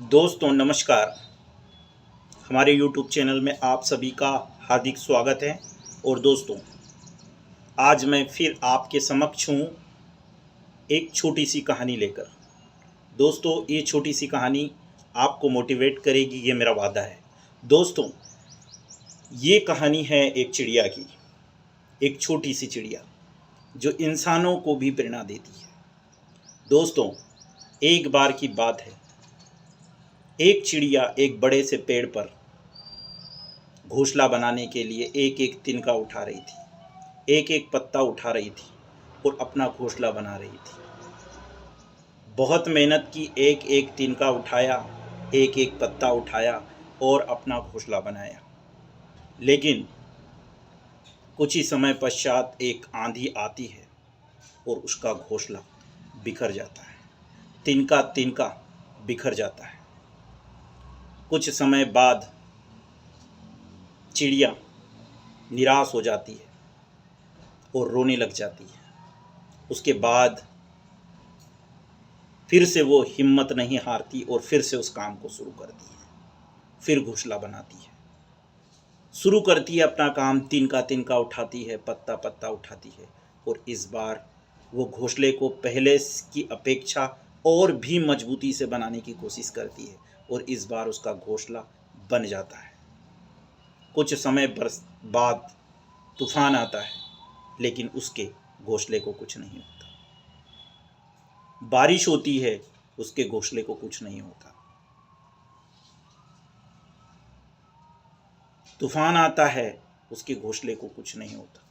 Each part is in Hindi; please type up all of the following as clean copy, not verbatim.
दोस्तों नमस्कार। हमारे YouTube चैनल में आप सभी का हार्दिक स्वागत है। और दोस्तों, आज मैं फिर आपके समक्ष हूँ एक छोटी सी कहानी लेकर। दोस्तों, ये छोटी सी कहानी आपको मोटिवेट करेगी, ये मेरा वादा है। दोस्तों, ये कहानी है एक चिड़िया की, एक छोटी सी चिड़िया जो इंसानों को भी प्रेरणा देती है। दोस्तों, एक बार की बात है, एक चिड़िया एक बड़े से पेड़ पर घोंसला बनाने के लिए एक एक तिनका उठा रही थी, एक एक पत्ता उठा रही थी और अपना घोंसला बना रही थी। बहुत मेहनत की, एक एक तिनका उठाया, एक एक पत्ता उठाया और अपना घोंसला बनाया। लेकिन कुछ ही समय पश्चात एक आंधी आती है और उसका घोंसला बिखर जाता है, तिनका तिनका बिखर जाता है। कुछ समय बाद चिड़िया निराश हो जाती है और रोने लग जाती है। उसके बाद फिर से वो हिम्मत नहीं हारती और फिर से उस काम को शुरू करती है। फिर घोंसला बनाती है, शुरू करती है अपना काम, तिनका तिनका उठाती है, पत्ता पत्ता उठाती है। और इस बार वो घोंसले को पहले की अपेक्षा और भी मजबूती से बनाने की कोशिश करती है और इस बार उसका घोंसला बन जाता है। कुछ समय बाद तूफान आता है, लेकिन उसके घोंसले को कुछ नहीं होता। बारिश होती है, उसके घोंसले को कुछ नहीं होता। तूफान आता है, उसके घोंसले को कुछ नहीं होता।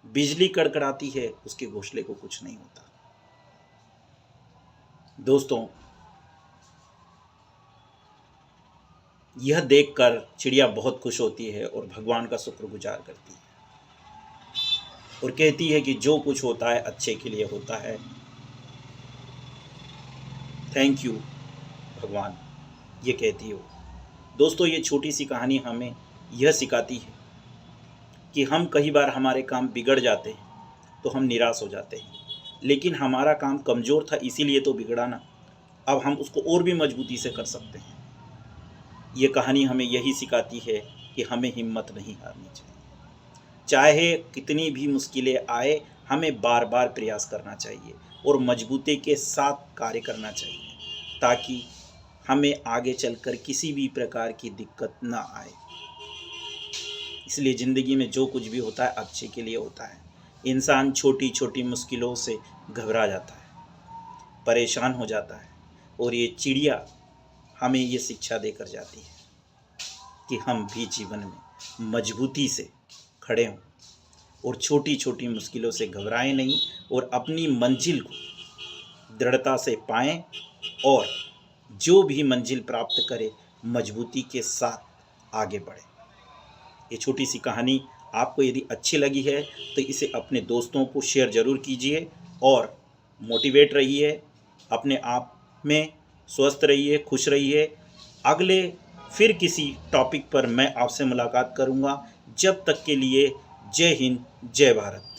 बिजली कड़कड़ाती है, उसके घोंसले को कुछ नहीं होता। दोस्तों, यह देखकर चिड़िया बहुत खुश होती है और भगवान का शुक्रगुजार करती है और कहती है कि जो कुछ होता है अच्छे के लिए होता है। थैंक यू भगवान, ये कहती हो। दोस्तों, ये छोटी सी कहानी हमें यह सिखाती है कि हम कई बार हमारे काम बिगड़ जाते हैं तो हम निराश हो जाते हैं, लेकिन हमारा काम कमज़ोर था इसीलिए तो बिगड़ा ना। अब हम उसको और भी मजबूती से कर सकते हैं। ये कहानी हमें यही सिखाती है कि हमें हिम्मत नहीं हारनी चाहिए। चाहे कितनी भी मुश्किलें आए, हमें बार बार प्रयास करना चाहिए और मजबूती के साथ कार्य करना चाहिए, ताकि हमें आगे चलकर किसी भी प्रकार की दिक्कत ना आए। इसलिए ज़िंदगी में जो कुछ भी होता है अच्छे के लिए होता है। इंसान छोटी छोटी मुश्किलों से घबरा जाता है, परेशान हो जाता है, और ये चिड़िया हमें ये शिक्षा देकर जाती है कि हम भी जीवन में मजबूती से खड़े हों और छोटी छोटी मुश्किलों से घबराएं नहीं और अपनी मंजिल को दृढ़ता से पाएं और जो भी मंजिल प्राप्त करें मजबूती के साथ आगे बढ़ें। ये छोटी सी कहानी आपको यदि अच्छी लगी है तो इसे अपने दोस्तों को शेयर ज़रूर कीजिए और मोटिवेट रहिए, अपने आप में स्वस्थ रहिए, खुश रहिए। अगले फिर किसी टॉपिक पर मैं आपसे मुलाकात करूंगा। जब तक के लिए जय हिंद, जय भारत।